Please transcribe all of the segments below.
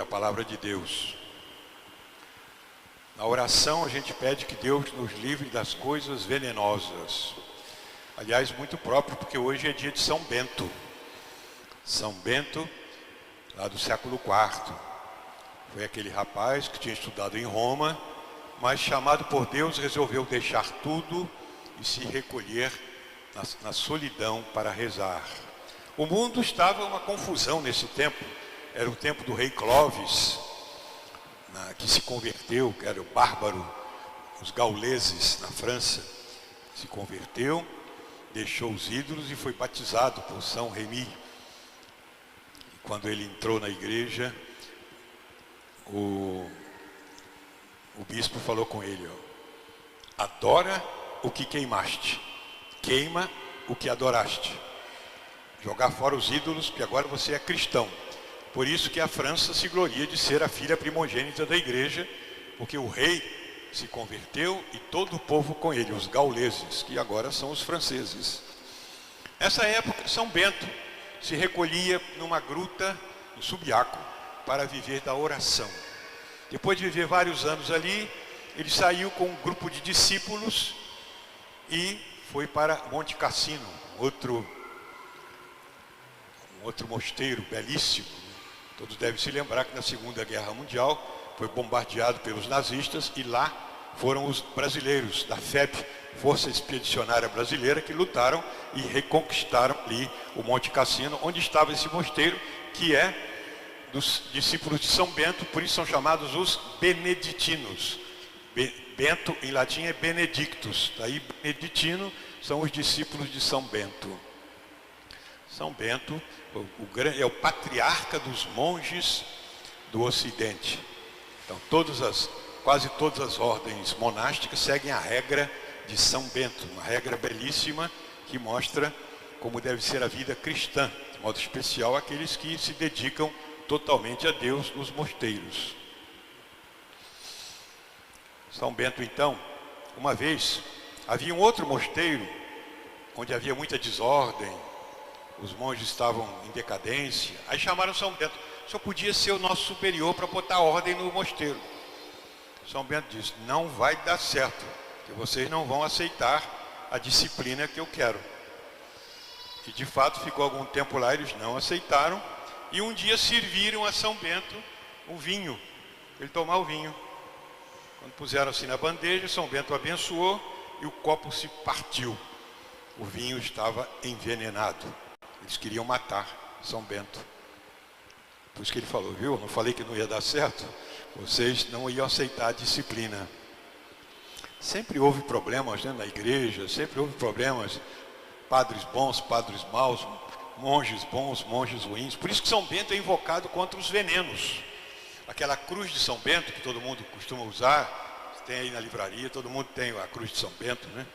a palavra de Deus. Na oração a gente pede que Deus nos livre das coisas venenosas. Aliás, muito próprio, porque hoje é dia de São Bento. São Bento, lá do século IV. Foi aquele rapaz que tinha estudado em Roma, mas chamado por Deus resolveu deixar tudo e se recolher na solidão para rezar. O mundo estava uma confusão nesse tempo. Era o tempo do rei Clovis, que se converteu, que era o bárbaro, os gauleses na França. Se converteu, deixou os ídolos e foi batizado por São Remi. E quando ele entrou na igreja, o bispo falou com ele, adora o que queimaste, queima o que adoraste. Jogar fora os ídolos, porque agora você é cristão. Por isso que a França se gloria de ser a filha primogênita da igreja, porque o rei se converteu e todo o povo com ele, os gauleses, que agora são os franceses. Nessa época, São Bento se recolhia numa gruta, em Subiaco, para viver da oração. Depois de viver vários anos ali, ele saiu com um grupo de discípulos e foi para Monte Cassino, outro mosteiro belíssimo. Todos devem se lembrar que na Segunda Guerra Mundial foi bombardeado pelos nazistas e lá foram os brasileiros da FEB, Força Expedicionária Brasileira, que lutaram e reconquistaram ali o Monte Cassino, onde estava esse mosteiro, que é dos discípulos de São Bento, por isso são chamados os beneditinos. Bento em latim é benedictus, daí beneditino são os discípulos de São Bento. São Bento é o patriarca dos monges do Ocidente. Então quase todas as ordens monásticas seguem a regra de São Bento, uma regra belíssima que mostra como deve ser a vida cristã, de modo especial aqueles que se dedicam totalmente a Deus nos mosteiros. São Bento, então, uma vez, havia um outro mosteiro, onde havia muita desordem, os monges estavam em decadência, aí chamaram São Bento, o senhor podia ser o nosso superior para botar ordem no mosteiro. São Bento disse, não vai dar certo, porque vocês não vão aceitar a disciplina que eu quero. E de fato ficou algum tempo lá, eles não aceitaram, e um dia serviram a São Bento um vinho, ele tomar o vinho. Quando puseram assim na bandeja, São Bento abençoou e o copo se partiu. O vinho estava envenenado. Eles queriam matar São Bento. Por isso que ele falou, viu? Não falei que não ia dar certo? Vocês não iam aceitar a disciplina. Sempre houve problemas, né, na igreja, sempre houve problemas. Padres bons, padres maus, monges bons, monges ruins. Por isso que São Bento é invocado contra os venenos. Aquela cruz de São Bento que todo mundo costuma usar, tem aí na livraria, todo mundo tem a cruz de São Bento, né?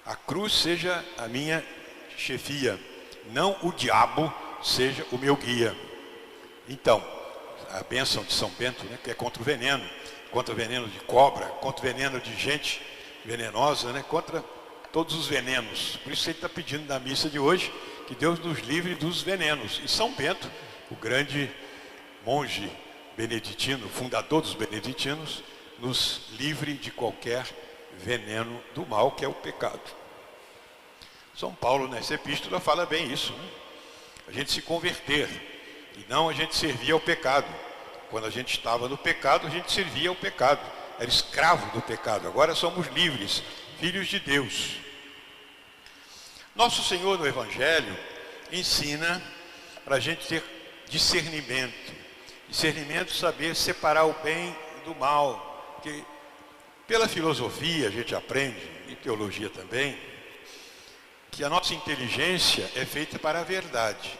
A cruz seja a minha chefia, não o diabo seja o meu guia. Então, a bênção de São Bento, né, que é contra o veneno de cobra, contra o veneno de gente venenosa, né, contra todos os venenos. Por isso ele está pedindo na missa de hoje que Deus nos livre dos venenos. E São Bento, o grande monge beneditino, fundador dos beneditinos, nos livre de qualquer veneno do mal, que é o pecado. São Paulo, nessa epístola, fala bem isso, né? A gente se converter, e não a gente servir ao pecado. Quando a gente estava no pecado, a gente servia ao pecado, era escravo do pecado. Agora somos livres, filhos de Deus. Nosso Senhor no Evangelho ensina para a gente ter discernimento. Discernimento, saber separar o bem do mal. Porque pela filosofia a gente aprende, e teologia também, que a nossa inteligência é feita para a verdade.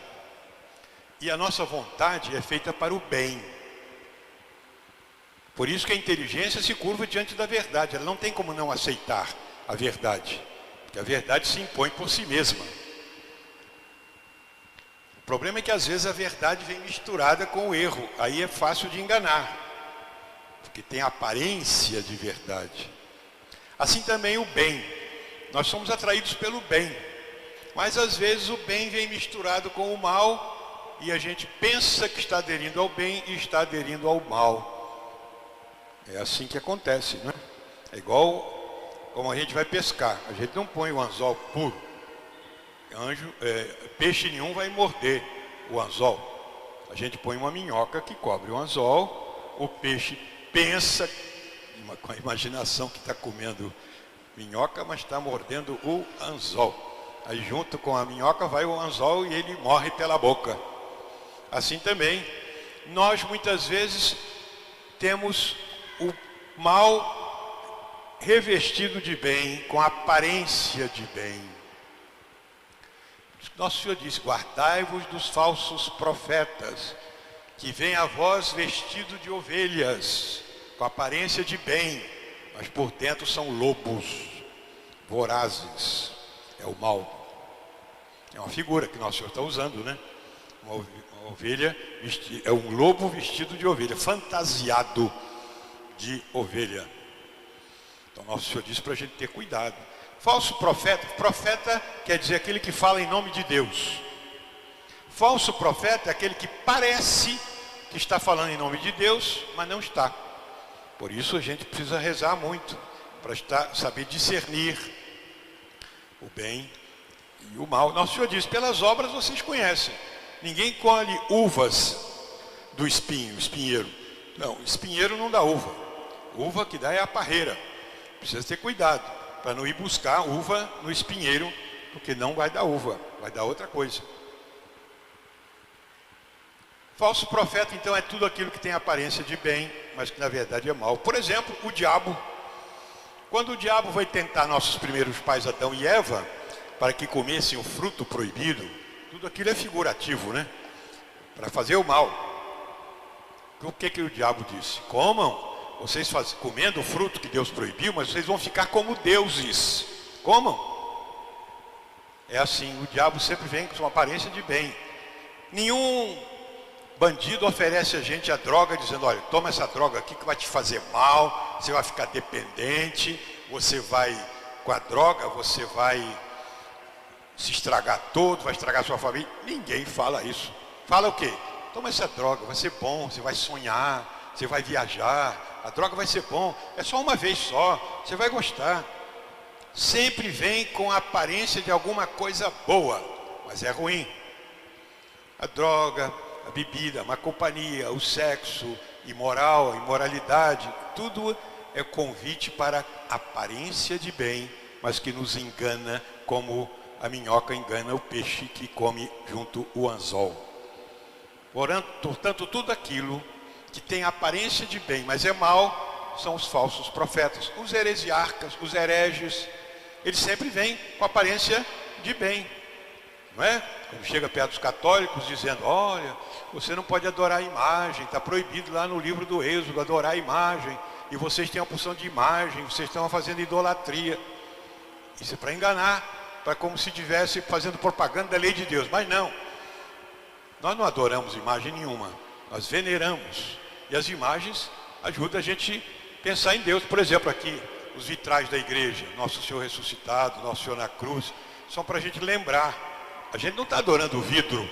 E a nossa vontade é feita para o bem. Por isso que a inteligência se curva diante da verdade. Ela não tem como não aceitar a verdade. Porque a verdade se impõe por si mesma. O problema é que às vezes a verdade vem misturada com o erro. Aí é fácil de enganar. Porque tem aparência de verdade. Assim também o bem. Nós somos atraídos pelo bem. Mas às vezes o bem vem misturado com o mal e a gente pensa que está aderindo ao bem e está aderindo ao mal. É assim que acontece, né? É igual como a gente vai pescar. A gente não põe o anzol puro. Peixe nenhum vai morder o anzol. A gente põe uma minhoca que cobre o anzol. O peixe pensa, com a imaginação, que está comendo minhoca, mas está mordendo o anzol. Aí junto com a minhoca vai o anzol e ele morre pela boca. Assim também, nós muitas vezes temos o mal revestido de bem, com aparência de bem. Nosso Senhor disse: guardai-vos dos falsos profetas, que vêm a vós vestido de ovelhas, com aparência de bem, mas por dentro são lobos vorazes. É o mal. É uma figura que Nosso Senhor está usando, né? Uma ovelha, é um lobo vestido de ovelha, fantasiado de ovelha. Então Nosso Senhor disse para a gente ter cuidado. Falso profeta, profeta quer dizer aquele que fala em nome de Deus. Falso profeta é aquele que parece que está falando em nome de Deus, mas não está. Por isso a gente precisa rezar muito, para saber discernir o bem e o mal. Nosso Senhor diz: pelas obras vocês conhecem. Ninguém colhe uvas do espinheiro. Não, espinheiro não dá uva. Uva que dá é a parreira. Precisa ter cuidado para não ir buscar uva no espinheiro, porque não vai dar uva, vai dar outra coisa. Falso profeta, então, é tudo aquilo que tem aparência de bem, mas que na verdade é mal. Por exemplo, o diabo. Quando o diabo vai tentar nossos primeiros pais, Adão e Eva, para que comessem o fruto proibido, tudo aquilo é figurativo, né? Para fazer o mal. O que o diabo disse? Comam. Vocês comendo o fruto que Deus proibiu, mas vocês vão ficar como deuses. Comam. É assim, o diabo sempre vem com uma aparência de bem. Nenhum bandido oferece a gente a droga dizendo: olha, toma essa droga aqui que vai te fazer mal, você vai ficar dependente, você vai, com a droga, você vai se estragar todo, vai estragar sua família. Ninguém fala isso. Fala o quê? Toma essa droga, vai ser bom, você vai sonhar, você vai viajar. A droga vai ser bom, é só uma vez só, você vai gostar. Sempre vem com a aparência de alguma coisa boa, mas é ruim. A droga, a bebida, a má companhia, o sexo, imoralidade, tudo é convite para aparência de bem, mas que nos engana, como a minhoca engana o peixe que come junto o anzol. Portanto, tudo aquilo que tem aparência de bem, mas é mal, são os falsos profetas. Os heresiarcas, os hereges, eles sempre vêm com aparência de bem, não é? Quando chega perto dos católicos dizendo: olha, você não pode adorar a imagem, está proibido lá no livro do Êxodo adorar a imagem, e vocês têm a porção de imagem, vocês estão fazendo idolatria. Isso é para enganar, para como se estivesse fazendo propaganda da lei de Deus, mas não. Nós não adoramos imagem nenhuma, nós veneramos. E as imagens ajudam a gente a pensar em Deus. Por exemplo, aqui, os vitrais da igreja, Nosso Senhor ressuscitado, Nosso Senhor na cruz, são para a gente lembrar. A gente não está adorando o vidro,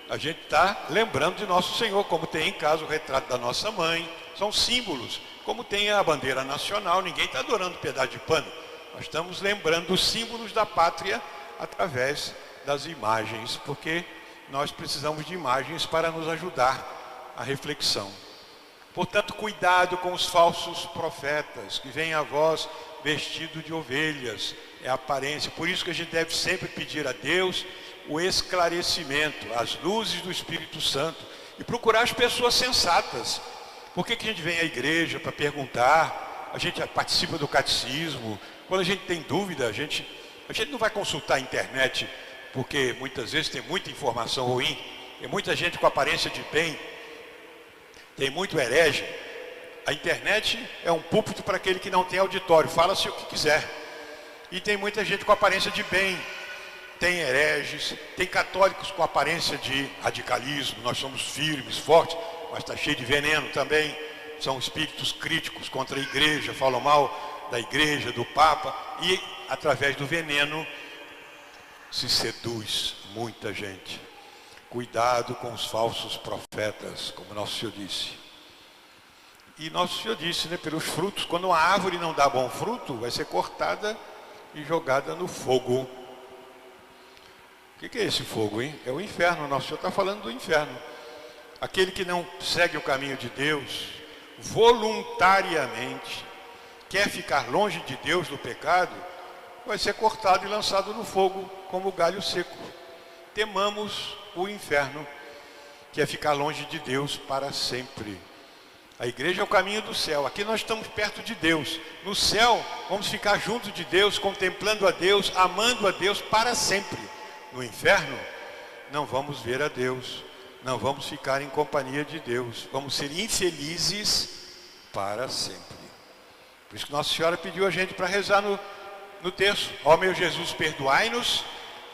a gente está lembrando de Nosso Senhor, como tem em casa o retrato da nossa mãe. São símbolos, como tem a bandeira nacional. Ninguém está adorando pedaço de pano. Nós estamos lembrando os símbolos da pátria através das imagens, porque nós precisamos de imagens para nos ajudar a reflexão. Portanto, cuidado com os falsos profetas, que vêm a vós vestido de ovelhas, é a aparência. Por isso que a gente deve sempre pedir a Deus o esclarecimento, as luzes do Espírito Santo, e procurar as pessoas sensatas. Por que a gente vem à igreja? Para perguntar, a gente participa do catecismo. Quando a gente tem dúvida, a gente não vai consultar a internet, porque muitas vezes tem muita informação ruim, tem muita gente com aparência de bem, tem muito herege. A internet é um púlpito para aquele que não tem auditório, fala-se o que quiser. E tem muita gente com aparência de bem, tem hereges, tem católicos com aparência de radicalismo. Nós somos firmes, fortes, mas está cheio de veneno também. São espíritos críticos contra a igreja, falam mal da igreja, do Papa, e através do veneno se seduz muita gente. Cuidado com os falsos profetas, como Nosso Senhor disse. E Nosso Senhor disse, né, pelos frutos, quando uma árvore não dá bom fruto, vai ser cortada e jogada no fogo. O que é esse fogo, hein? É o inferno. Nosso Senhor está falando do inferno. Aquele que não segue o caminho de Deus, voluntariamente, quer ficar longe de Deus do pecado, vai ser cortado e lançado no fogo, como galho seco. Temamos o inferno, que é ficar longe de Deus para sempre. A igreja é o caminho do céu. Aqui nós estamos perto de Deus. No céu, vamos ficar junto de Deus, contemplando a Deus, amando a Deus para sempre. No inferno, não vamos ver a Deus, não vamos ficar em companhia de Deus. Vamos ser infelizes para sempre. Por isso que Nossa Senhora pediu a gente para rezar no terço. Ó meu Jesus, perdoai-nos,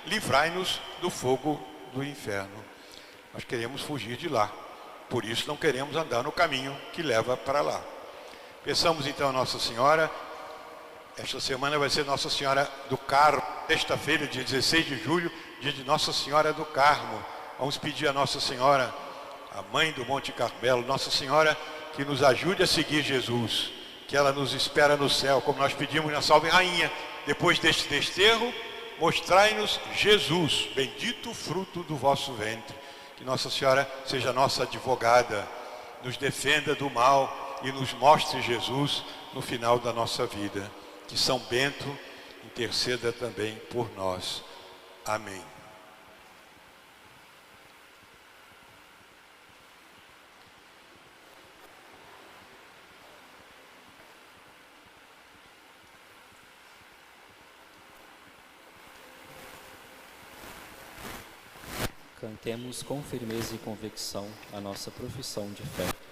livrai-nos do fogo do inferno. Nós queremos fugir de lá. Por isso não queremos andar no caminho que leva para lá. Peçamos então a Nossa Senhora. Esta semana vai ser Nossa Senhora do Carmo. Sexta-feira, dia 16 de julho, dia de Nossa Senhora do Carmo. Vamos pedir a Nossa Senhora, a Mãe do Monte Carmelo, Nossa Senhora, que nos ajude a seguir Jesus, que ela nos espera no céu, como nós pedimos na Salve Rainha. Depois deste desterro, mostrai-nos Jesus, bendito o fruto do vosso ventre. Que Nossa Senhora seja nossa advogada, nos defenda do mal e nos mostre Jesus no final da nossa vida. Que São Bento interceda também por nós. Amém. Cantemos com firmeza e convicção a nossa profissão de fé.